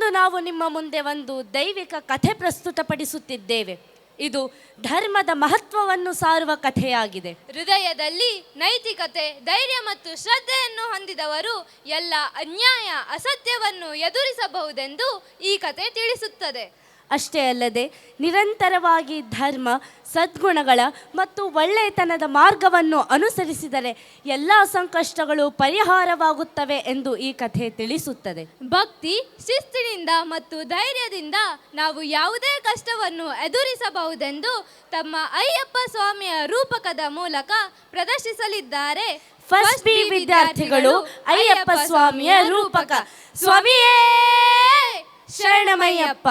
ಇಂದು ನಾವು ನಿಮ್ಮ ಮುಂದೆ ಒಂದು ದೈವಿಕ ಕಥೆ ಪ್ರಸ್ತುತಪಡಿಸುತ್ತಿದ್ದೇವೆ. ಇದು ಧರ್ಮದ ಮಹತ್ವವನ್ನು ಸಾರುವ ಕಥೆಯಾಗಿದೆ. ಹೃದಯದಲ್ಲಿ ನೈತಿಕತೆ, ಧೈರ್ಯ ಮತ್ತು ಶ್ರದ್ಧೆಯನ್ನು ಹೊಂದಿದವರು ಎಲ್ಲ ಅನ್ಯಾಯ, ಅಸತ್ಯವನ್ನು ಎದುರಿಸಬಹುದೆಂದು ಈ ಕಥೆ ತಿಳಿಸುತ್ತದೆ. ಅಷ್ಟೇ ಅಲ್ಲದೆ ನಿರಂತರವಾಗಿ ಧರ್ಮ, ಸದ್ಗುಣಗಳ ಮತ್ತು ಒಳ್ಳೆಯತನದ ಮಾರ್ಗವನ್ನು ಅನುಸರಿಸಿದರೆ ಎಲ್ಲ ಸಂಕಷ್ಟಗಳು ಪರಿಹಾರವಾಗುತ್ತವೆ ಎಂದು ಈ ಕಥೆ ತಿಳಿಸುತ್ತದೆ. ಭಕ್ತಿ, ಶಿಸ್ತಿನಿಂದ ಮತ್ತು ಧೈರ್ಯದಿಂದ ನಾವು ಯಾವುದೇ ಕಷ್ಟವನ್ನು ಎದುರಿಸಬಹುದೆಂದು ತಮ್ಮ ಅಯ್ಯಪ್ಪ ಸ್ವಾಮಿಯ ರೂಪಕದ ಮೂಲಕ ಪ್ರದರ್ಶಿಸಲಿದ್ದಾರೆ ಫಸ್ಟ್ ಪಿ ವಿದ್ಯಾರ್ಥಿಗಳು ಅಯ್ಯಪ್ಪ ಸ್ವಾಮಿಯ ರೂಪಕ. ಸ್ವಾಮಿಯೇ ಶರಣಮಯ್ಯಪ್ಪ.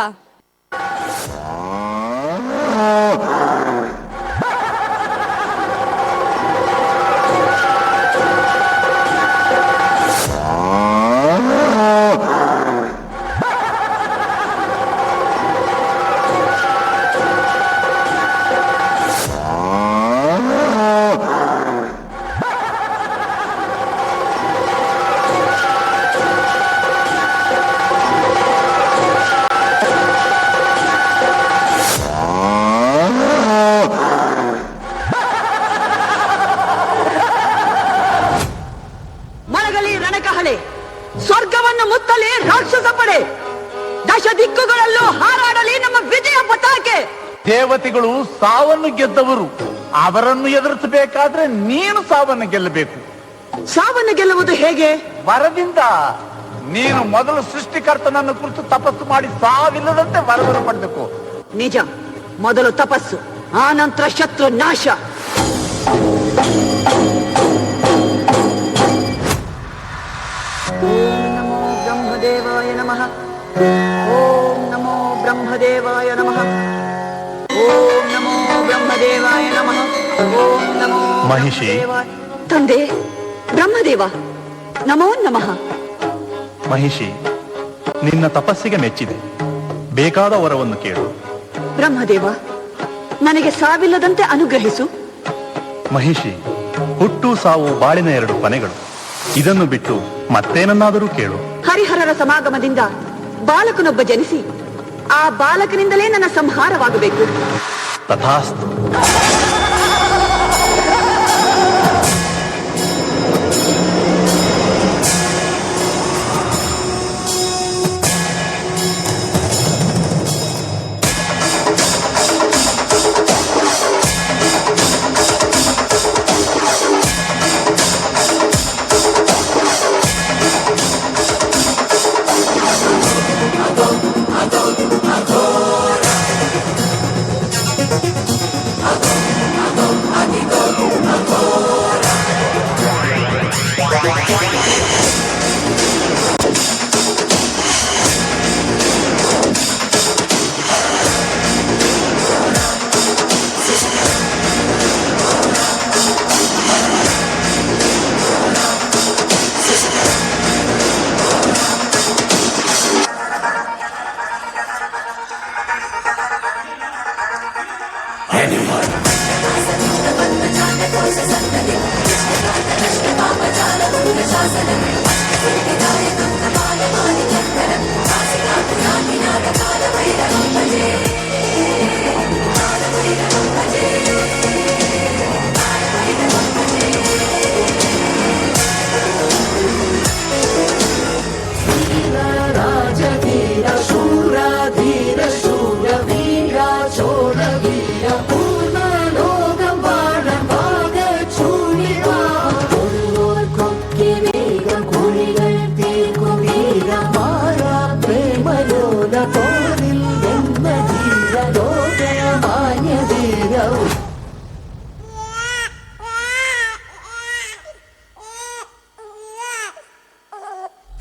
ಸ್ವರ್ಗವನ್ನು ಮುತ್ತಲಿ ರಾಕ್ಷಸ ಪಡೆ, ದಶ ದಿಕ್ಕುಗಳಲ್ಲೂ ಹಾರಾಡಲಿ ನಮ್ಮ ವಿಜಯ ಪತಾಕೆ. ದೇವತೆಗಳು ಸಾವನ್ನು ಗೆದ್ದವರು, ಅವರನ್ನು ಎದುರಿಸಬೇಕಾದ್ರೆ ನೀನು ಸಾವನ್ನು ಗೆಲ್ಲಬೇಕು. ಸಾವನ್ನು ಗೆಲ್ಲುವುದು ಹೇಗೆ? ವರದಿಂದ. ನೀನು ಮೊದಲು ಸೃಷ್ಟಿಕರ್ತನನ್ನು ಕುರಿತು ತಪಸ್ಸು ಮಾಡಿ ಸಾವಿಲ್ಲದಂತೆ ವರವನ್ನು ಪಡೆದಬೇಕು. ನಿಜ, ಮೊದಲು ತಪಸ್ಸು, ಆ ನಂತರ ಶತ್ರು ನಾಶ. ಓಂ ನಮೋ ಬ್ರಹ್ಮದೇವಾಯ ನಮಃ. ಓಂ ನಮೋ ಬ್ರಹ್ಮದೇವಾಯ ನಮಃ. ಓಂ ನಮೋ ಬ್ರಹ್ಮದೇವಾಯ ನಮಃ. ಓಂ ನಮೋ ಮಹಿಷಿ. ತಂದೆ ಬ್ರಹ್ಮದೇವ, ನಮೋ ನಮಃ. ಮಹಿಷಿ, ನಿನ್ನ ತಪಸ್ಸಿಗೆ ಮೆಚ್ಚಿದೆ. ಬೇಕಾದ ವರವನ್ನು ಕೇಳು. ಬ್ರಹ್ಮದೇವ, ನನಗೆ ಸಾವಿಲ್ಲದಂತೆ ಅನುಗ್ರಹಿಸು. ಮಹಿಷಿ, ಹುಟ್ಟು ಸಾವು ಬಾಳಿನ ಎರಡು ಕೊನೆಗಳು. ಇದನ್ನು ಬಿಟ್ಟು ಮತ್ತೇನನ್ನಾದರೂ ಕೇಳು. ಹರಿಹರರ ಸಮಾಗಮದಿಂದ ಬಾಲಕನೊಬ್ಬ ಜನಿಸಿ ಆ ಬಾಲಕನಿಂದಲೇ ನನ್ನ ಸಂಹಾರವಾಗಬೇಕು. ತಥಾಸ್ತು.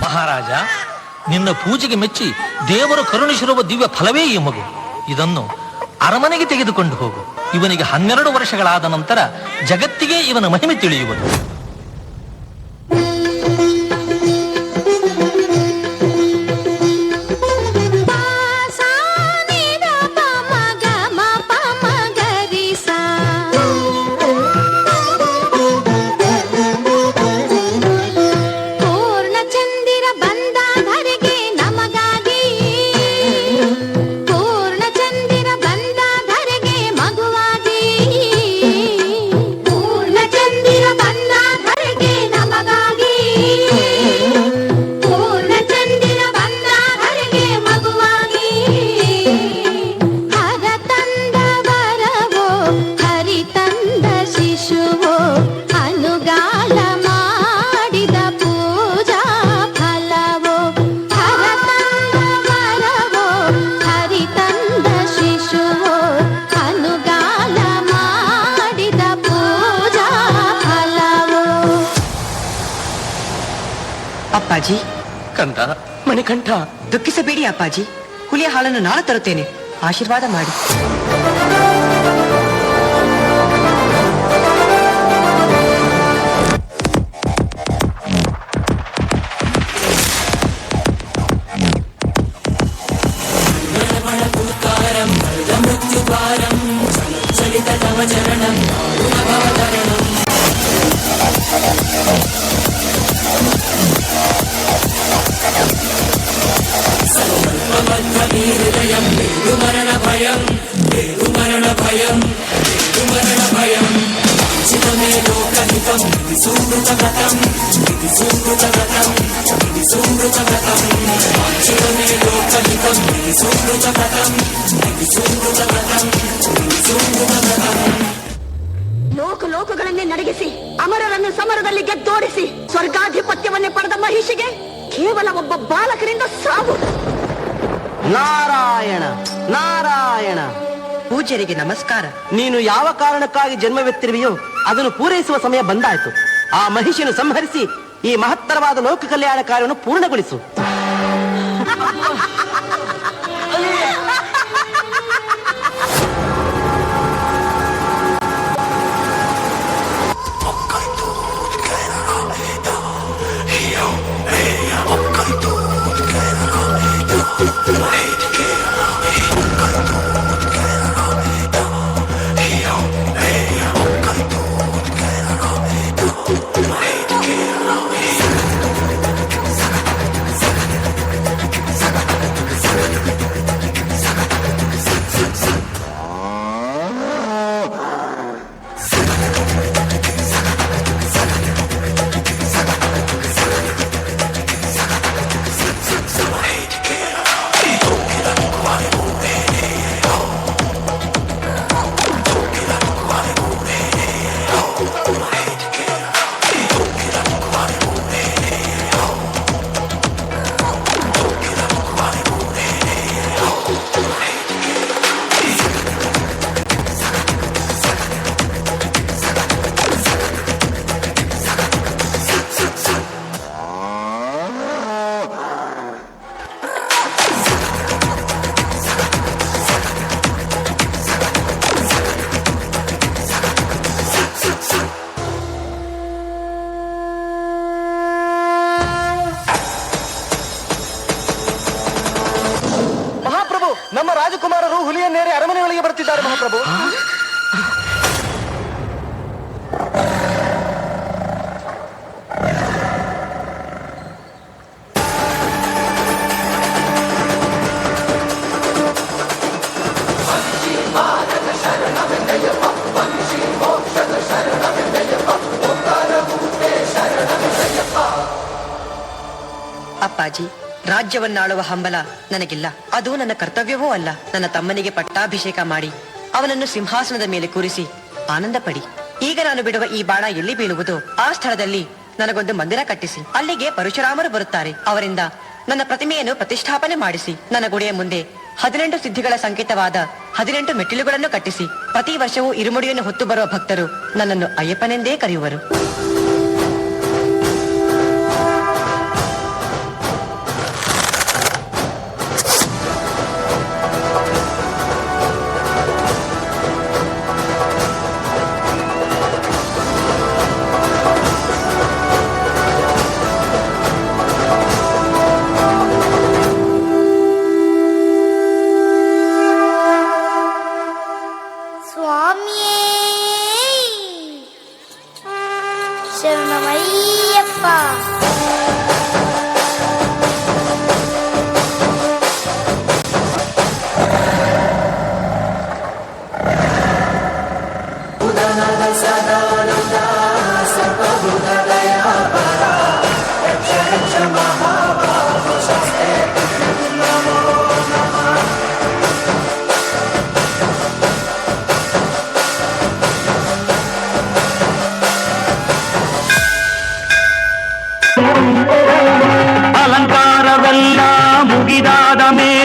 ಮಹಾರಾಜ, ನಿನ್ನ ಪೂಜೆಗೆ ಮೆಚ್ಚಿ ದೇವರು ಕರುಣಿಸಿರುವ ದಿವ್ಯ ಫಲವೇ ಈ ಮಗು. ಇದನ್ನು ಅರಮನೆಗೆ ತೆಗೆದುಕೊಂಡು ಹೋಗು. ಇವನಿಗೆ 12 ವರ್ಷಗಳಾದ ನಂತರ ಜಗತ್ತಿಗೆ ಇವನ ಮಹಿಮೆ ತಿಳಿಯುವುದು. ಪೂರ್ಣ ಚಂದಿರ ಬಂದ ಧರೆಗೆ ನಮಗಾಗಿ ಅಪ್ಪಾಜಿ. ಕಂದ. ಮಣಿಕಂಠ, ದುಃಖಿಸಬೇಡಿ ಅಪ್ಪಾಜಿ. ಹುಲಿಯ ಹಾಲನ್ನು ನಾನು ತರುತ್ತೇನೆ. ಆಶೀರ್ವಾದ ಮಾಡಿ. ಲೋಕಗಳನ್ನೇ ನಡಗಿಸಿ ಅಮರರನ್ನು ಸಮರದಲ್ಲಿ ಗೆದ್ದೋಡಿಸಿ ಸ್ವರ್ಗಾಧಿಪತ್ಯವನ್ನೇ ಪಡೆದ ಮಹಿಷಿಗೆ ಕೇವಲ ಒಬ್ಬ ಬಾಲಕರಿಂದ ಸಾವು. ನಾರಾಯಣ ನಾರಾಯಣ. ಪೂಜ್ಯರಿಗೆ ನಮಸ್ಕಾರ. ನೀನು ಯಾವ ಕಾರಣಕ್ಕಾಗಿ ಜನ್ಮವೆತ್ತಿರುವೆಯೋ ಅದನ್ನು ಪೂರೈಸುವ ಸಮಯ ಬಂದಾಯಿತು. ಆ ಮಹಿಷಿಯನ್ನು ಸಂಹರಿಸಿ ಈ ಮಹತ್ತರವಾದ ಲೋಕ ಕಲ್ಯಾಣ ಕಾರ್ಯವನ್ನು ಪೂರ್ಣಗೊಳಿಸು. ನಮ್ಮ ರಾಜಕುಮಾರರು ಹುಲಿಯನ್ನೇರಿ ಅರಮನೆಯೊಳಗೆ ಬರ್ತಿದ್ದಾರೆ ಮಹಾಪ್ರಭು. ಅಪ್ಪಾಜಿ, ರಾಜ್ಯವನ್ನಾಳುವ ಹಂಬಲ ನನಗಿಲ್ಲ. ಅದು ನನ್ನ ಕರ್ತವ್ಯವೂ ಅಲ್ಲ. ನನ್ನ ತಮ್ಮನಿಗೆ ಪಟ್ಟಾಭಿಷೇಕ ಮಾಡಿ ಅವನನ್ನು ಸಿಂಹಾಸನದ ಮೇಲೆ ಕೂರಿಸಿ ಆನಂದ ಪಡಿ. ಈಗ ನಾನು ಬಿಡುವ ಈ ಬಾಣ ಎಲ್ಲಿ ಬೀಳುವುದು ಆ ಸ್ಥಳದಲ್ಲಿ ನನಗೊಂದು ಮಂದಿರ ಕಟ್ಟಿಸಿ ಅಲ್ಲಿಗೆ ಪರಶುರಾಮರು ಬರುತ್ತಾರೆ. ಅವರಿಂದ ನನ್ನ ಪ್ರತಿಮೆಯನ್ನು ಪ್ರತಿಷ್ಠಾಪನೆ ಮಾಡಿಸಿ ನನ್ನ ಗುಡಿಯ ಮುಂದೆ 18 ಸಿದ್ಧಿಗಳ ಸಂಕೇತವಾದ 18 ಮೆಟ್ಟಿಲುಗಳನ್ನು ಕಟ್ಟಿಸಿ ಪ್ರತಿ ವರ್ಷವೂ ಇರುಮುಡಿಯನ್ನು ಹೊತ್ತು ಬರುವ ಭಕ್ತರು ನನ್ನನ್ನು ಅಯ್ಯಪ್ಪನೆಂದೇ ಕರೆಯುವರು. ಅಲಂಕಾರವೆಲ್ಲ ಮುಗಿದಾದ ಮೇಲೆ